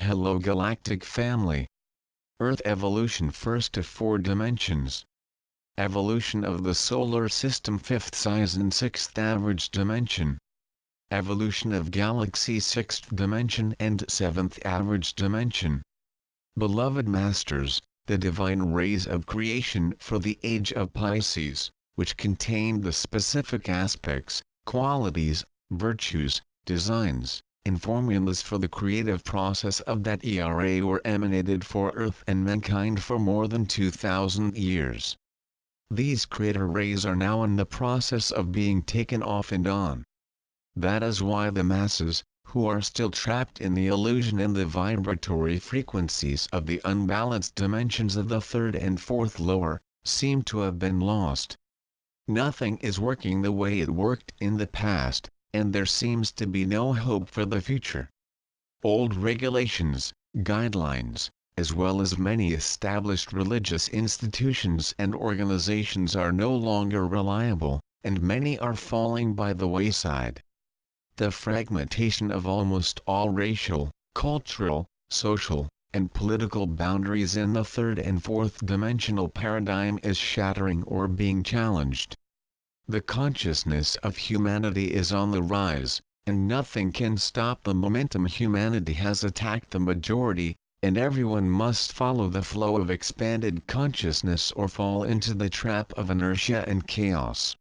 Hello Galactic family. Earth evolution first to 4 dimensions. Evolution of the solar system 5th size and 6th average dimension. Evolution of galaxy 6th dimension and 7th average dimension. Beloved masters, the divine rays of creation for the age of Pisces, which contain the specific aspects, qualities, virtues, designs, and formulas for the creative process of that era were emanated for Earth and mankind for more than 2,000 years. These creator rays are now in the process of being taken off and on. That is why the masses, who are still trapped in the illusion and the vibratory frequencies of the unbalanced dimensions of the 3rd and 4th lower, seem to have been lost. Nothing is working the way it worked in the past, and there seems to be no hope for the future. Old regulations, guidelines, as well as many established religious institutions and organizations are no longer reliable, and many are falling by the wayside. The fragmentation of almost all racial, cultural, social, and political boundaries in the 3rd and 4th dimensional paradigm is shattering or being challenged. The consciousness of humanity is on the rise, and nothing can stop the momentum humanity has attacked the majority, and everyone must follow the flow of expanded consciousness or fall into the trap of inertia and chaos.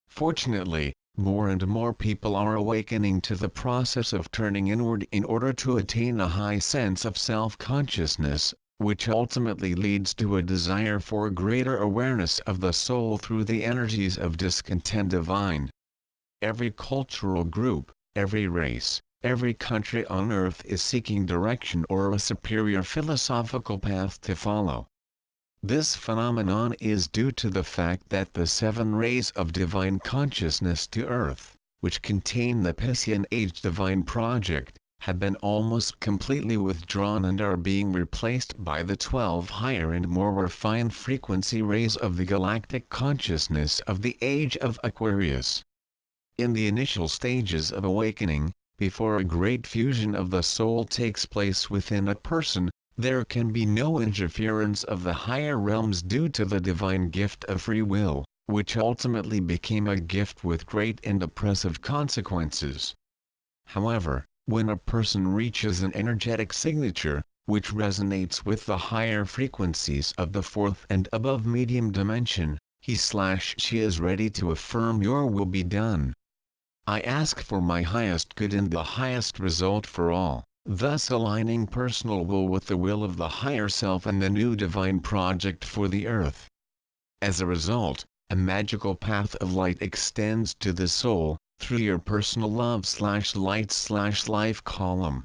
Fortunately, more and more people are awakening to the process of turning inward in order to attain a high sense of self-consciousness, which ultimately leads to a desire for greater awareness of the soul through the energies of discontent divine. Every cultural group, every race, every country on earth is seeking direction or a superior philosophical path to follow. This phenomenon is due to the fact that the 7 rays of divine consciousness to earth, which contain the Piscean Age divine project, have been almost completely withdrawn and are being replaced by the 12 higher and more refined frequency rays of the galactic consciousness of the Age of Aquarius. In the initial stages of awakening, before a great fusion of the soul takes place within a person, there can be no interference of the higher realms due to the divine gift of free will, which ultimately became a gift with great and oppressive consequences. However, when a person reaches an energetic signature, which resonates with the higher frequencies of the 4th and above medium dimension, he/she is ready to affirm your will be done. I ask for my highest good and the highest result for all, thus aligning personal will with the will of the higher self and the new divine project for the earth. As a result, a magical path of light extends to the soul, through your personal love/light/life column.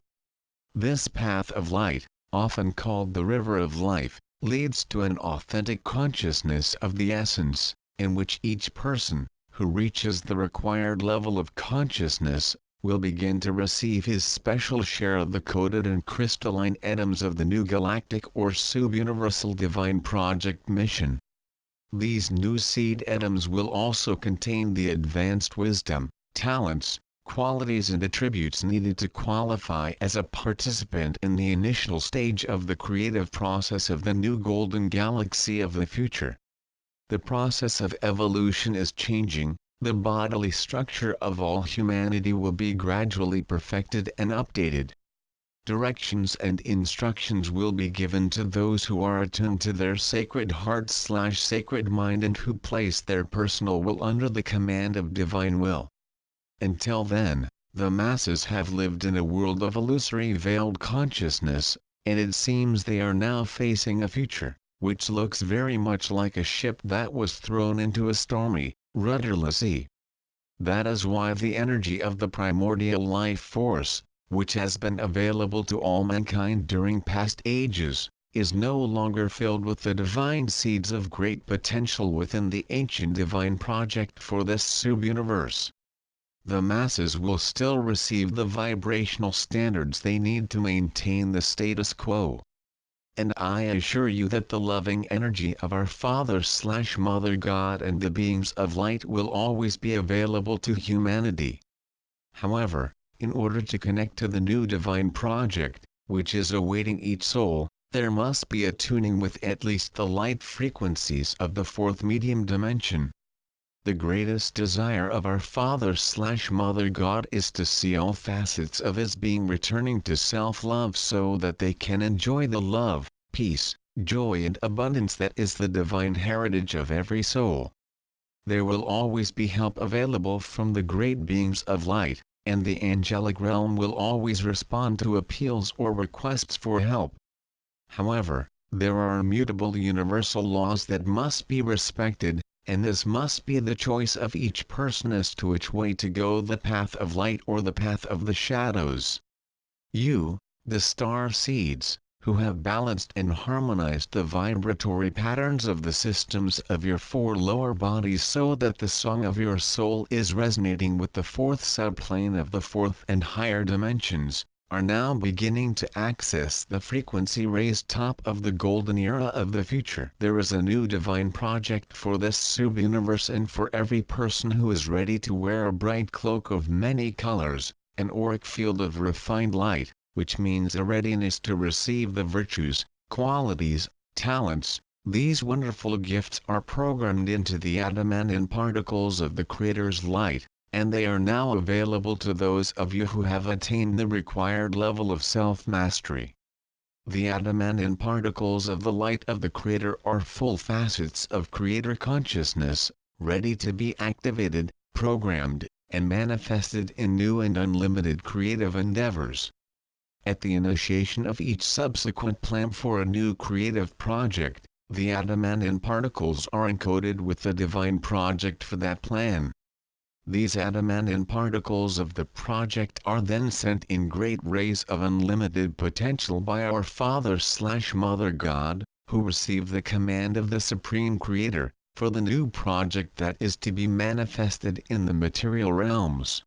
This path of light, often called the river of life, leads to an authentic consciousness of the essence, in which each person, who reaches the required level of consciousness, will begin to receive his special share of the coded and crystalline atoms of the new galactic or subuniversal divine project mission. These new seed atoms will also contain the advanced wisdom, talents, qualities and attributes needed to qualify as a participant in the initial stage of the creative process of the new golden galaxy of the future. The process of evolution is changing, the bodily structure of all humanity will be gradually perfected and updated. Directions and instructions will be given to those who are attuned to their sacred heart/sacred mind and who place their personal will under the command of divine will. Until then, the masses have lived in a world of illusory veiled consciousness, and it seems they are now facing a future, which looks very much like a ship that was thrown into a stormy, rudderless sea. That is why the energy of the primordial life force, which has been available to all mankind during past ages, is no longer filled with the divine seeds of great potential within the ancient divine project for this subuniverse. The masses will still receive the vibrational standards they need to maintain the status quo. And I assure you that the loving energy of our Father/Mother God and the beings of light will always be available to humanity. However, in order to connect to the new divine project, which is awaiting each soul, there must be a tuning with at least the light frequencies of the fourth medium dimension. The greatest desire of our Father/Mother God is to see all facets of His being returning to self-love so that they can enjoy the love, peace, joy and abundance that is the divine heritage of every soul. There will always be help available from the great beings of light, and the angelic realm will always respond to appeals or requests for help. However, there are immutable universal laws that must be respected, and this must be the choice of each person as to which way to go, the path of light or the path of the shadows. You, the star seeds, who have balanced and harmonized the vibratory patterns of the systems of your four lower bodies so that the song of your soul is resonating with the fourth subplane of the fourth and higher dimensions, are now beginning to access the frequency raised top of the golden era of the future. There is a new divine project for this sub-universe and for every person who is ready to wear a bright cloak of many colors, an auric field of refined light, which means a readiness to receive the virtues, qualities, talents. These wonderful gifts are programmed into the adamantine particles of the Creator's light, and they are now available to those of you who have attained the required level of self-mastery. The adamantine particles of the light of the Creator are full facets of Creator consciousness, ready to be activated, programmed, and manifested in new and unlimited creative endeavors. At the initiation of each subsequent plan for a new creative project, the adamantine particles are encoded with the divine project for that plan. These adamantine particles of the project are then sent in great rays of unlimited potential by our Father/Mother God, who receive the command of the Supreme Creator, for the new project that is to be manifested in the material realms.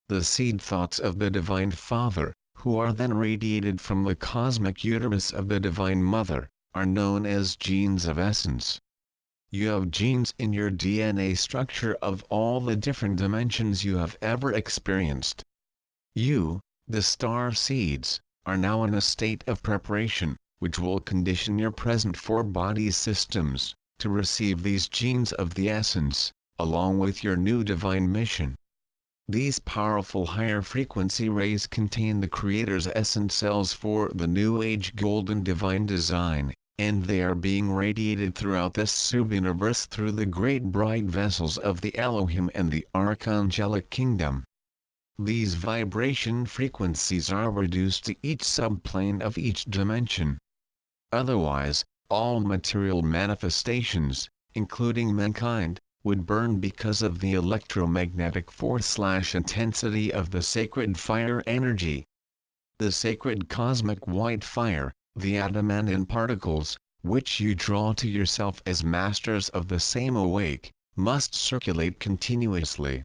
The seed thoughts of the Divine Father, who are then radiated from the cosmic uterus of the Divine Mother, are known as genes of essence. You have genes in your DNA structure of all the different dimensions you have ever experienced. You, the star seeds, are now in a state of preparation, which will condition your present four body systems, to receive these genes of the essence, along with your new divine mission. These powerful higher frequency rays contain the Creator's essence cells for the New Age Golden Divine Design, and they are being radiated throughout this sub-universe through the great bright vessels of the Elohim and the Archangelic Kingdom. These vibration frequencies are reduced to each subplane of each dimension. Otherwise, all material manifestations, including mankind, would burn because of the electromagnetic force/intensity of the sacred fire energy. The sacred cosmic white fire, the adamantine particles, which you draw to yourself as masters of the same awake, must circulate continuously.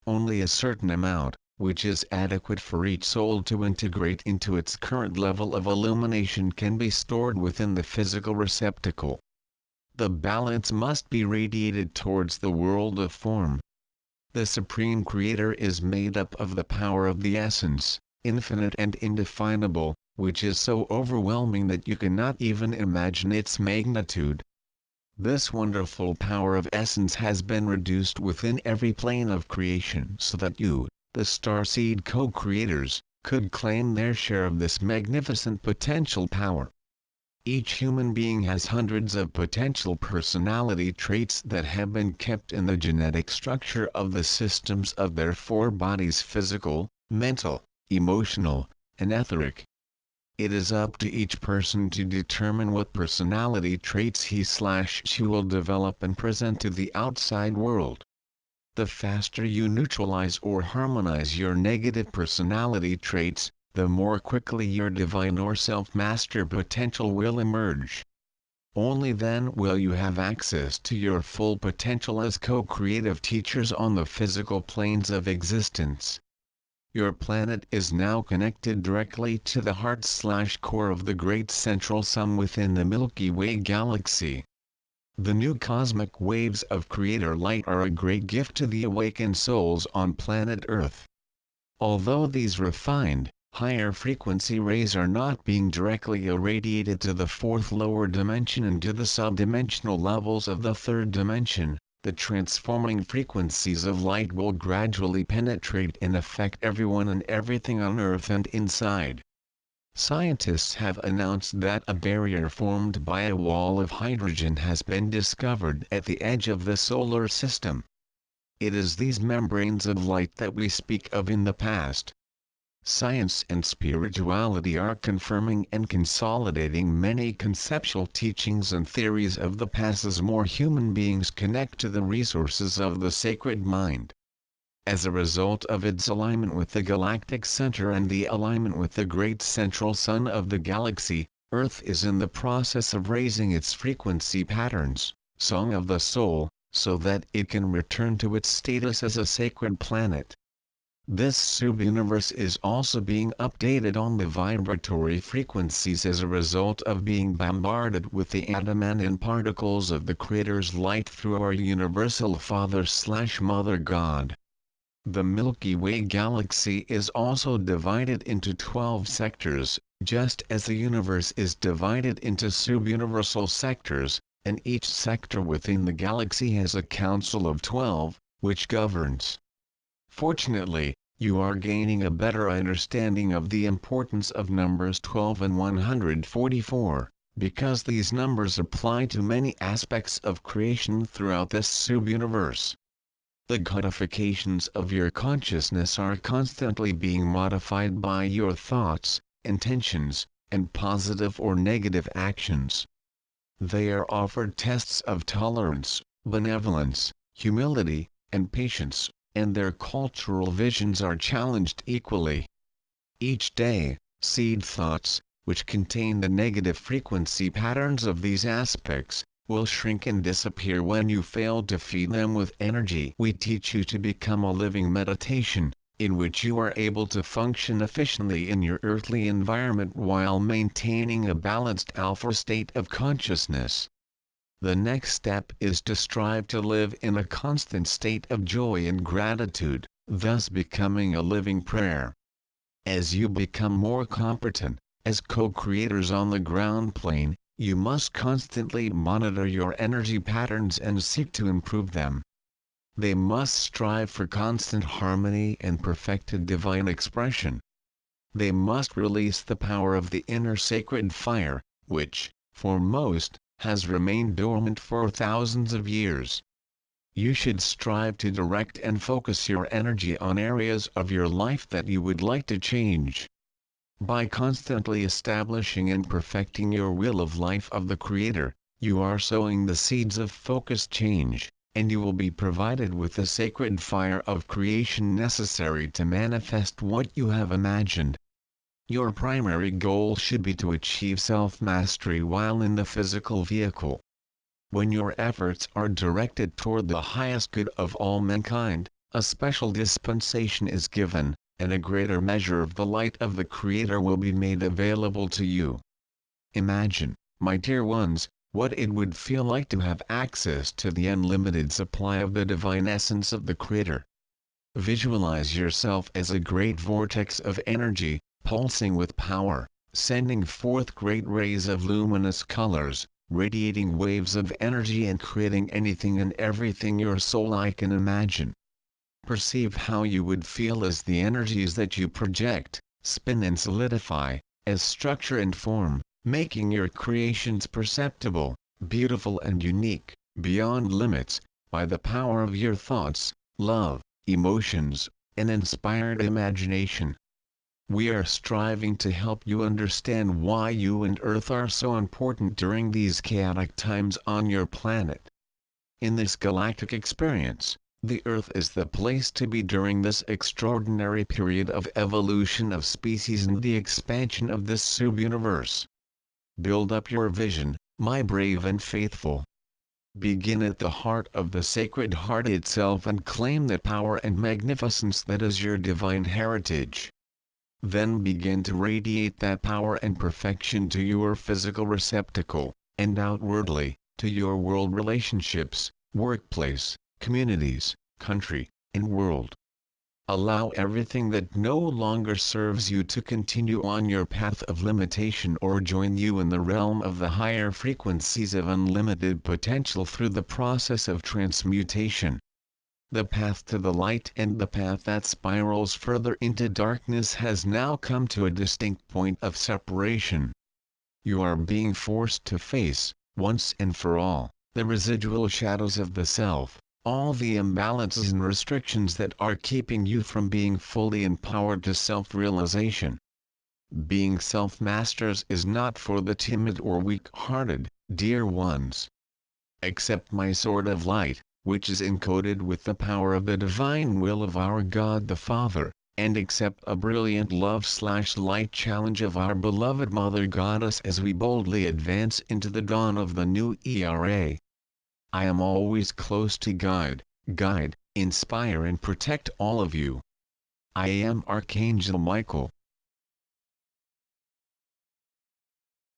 Only a certain amount, which is adequate for each soul to integrate into its current level of illumination, can be stored within the physical receptacle. The balance must be radiated towards the world of form. The Supreme Creator is made up of the power of the essence, infinite and indefinable, which is so overwhelming that you cannot even imagine its magnitude. This wonderful power of essence has been reduced within every plane of creation so that you, the starseed co-creators, could claim their share of this magnificent potential power. Each human being has hundreds of potential personality traits that have been kept in the genetic structure of the systems of their four bodies: physical, mental, emotional, and etheric. It is up to each person to determine what personality traits he/she will develop and present to the outside world. The faster you neutralize or harmonize your negative personality traits, the more quickly your divine or self-master potential will emerge. Only then will you have access to your full potential as co-creative teachers on the physical planes of existence. Your planet is now connected directly to the heart/core of the great central sun within the Milky Way galaxy. The new cosmic waves of Creator light are a great gift to the awakened souls on planet Earth. Although these refined, Higher frequency rays are not being directly irradiated to the fourth lower dimension and to the subdimensional levels of the third dimension. The transforming frequencies of light will gradually penetrate and affect everyone and everything on Earth and inside. Scientists have announced that a barrier formed by a wall of hydrogen has been discovered at the edge of the solar system. It is these membranes of light that we speak of in the past. Science and spirituality are confirming and consolidating many conceptual teachings and theories of the past as more human beings connect to the resources of the sacred mind. As a result of its alignment with the galactic center and the alignment with the great central sun of the galaxy, Earth is in the process of raising its frequency patterns, song of the soul, so that it can return to its status as a sacred planet. This subuniverse is also being updated on the vibratory frequencies as a result of being bombarded with the adamantine particles of the Creator's light through our Universal Father/Mother God. The Milky Way galaxy is also divided into 12 sectors, just as the universe is divided into subuniversal sectors, and each sector within the galaxy has a council of 12, which governs. Fortunately, you are gaining a better understanding of the importance of numbers 12 and 144, because these numbers apply to many aspects of creation throughout this subuniverse. The codifications of your consciousness are constantly being modified by your thoughts, intentions, and positive or negative actions. They are offered tests of tolerance, benevolence, humility, and patience, and their cultural visions are challenged equally. Each day, seed thoughts, which contain the negative frequency patterns of these aspects, will shrink and disappear when you fail to feed them with energy. We teach you to become a living meditation, in which you are able to function efficiently in your earthly environment while maintaining a balanced alpha state of consciousness. The next step is to strive to live in a constant state of joy and gratitude, thus becoming a living prayer. As you become more competent, as co-creators on the ground plane, you must constantly monitor your energy patterns and seek to improve them. They must strive for constant harmony and perfected divine expression. They must release the power of the inner sacred fire, which, for most, has remained dormant for thousands of years. You should strive to direct and focus your energy on areas of your life that you would like to change. By constantly establishing and perfecting your will of life of the Creator, you are sowing the seeds of focused change, and you will be provided with the sacred fire of creation necessary to manifest what you have imagined. Your primary goal should be to achieve self-mastery while in the physical vehicle. When your efforts are directed toward the highest good of all mankind, a special dispensation is given, and a greater measure of the light of the Creator will be made available to you. Imagine, my dear ones, what it would feel like to have access to the unlimited supply of the divine essence of the Creator. Visualize yourself as a great vortex of energy, pulsing with power, sending forth great rays of luminous colors, radiating waves of energy and creating anything and everything your soul eye can imagine. Perceive how you would feel as the energies that you project, spin and solidify, as structure and form, making your creations perceptible, beautiful and unique, beyond limits, by the power of your thoughts, love, emotions, and inspired imagination. We are striving to help you understand why you and Earth are so important during these chaotic times on your planet. In this galactic experience, the Earth is the place to be during this extraordinary period of evolution of species and the expansion of this subuniverse. Build up your vision, my brave and faithful. Begin at the heart of the Sacred Heart itself and claim the power and magnificence that is your divine heritage. Then begin to radiate that power and perfection to your physical receptacle, and outwardly, to your world relationships, workplace, communities, country, and world. Allow everything that no longer serves you to continue on your path of limitation or join you in the realm of the higher frequencies of unlimited potential through the process of transmutation. The path to the light and the path that spirals further into darkness has now come to a distinct point of separation. You are being forced to face, once and for all, the residual shadows of the self, all the imbalances and restrictions that are keeping you from being fully empowered to self-realization. Being self-masters is not for the timid or weak-hearted, dear ones. Accept my sword of light, which is encoded with the power of the divine will of our God the Father, and accept a brilliant love/light challenge of our beloved Mother Goddess as we boldly advance into the dawn of the new era. I am always close to guide, inspire and protect all of you. I am Archangel Michael,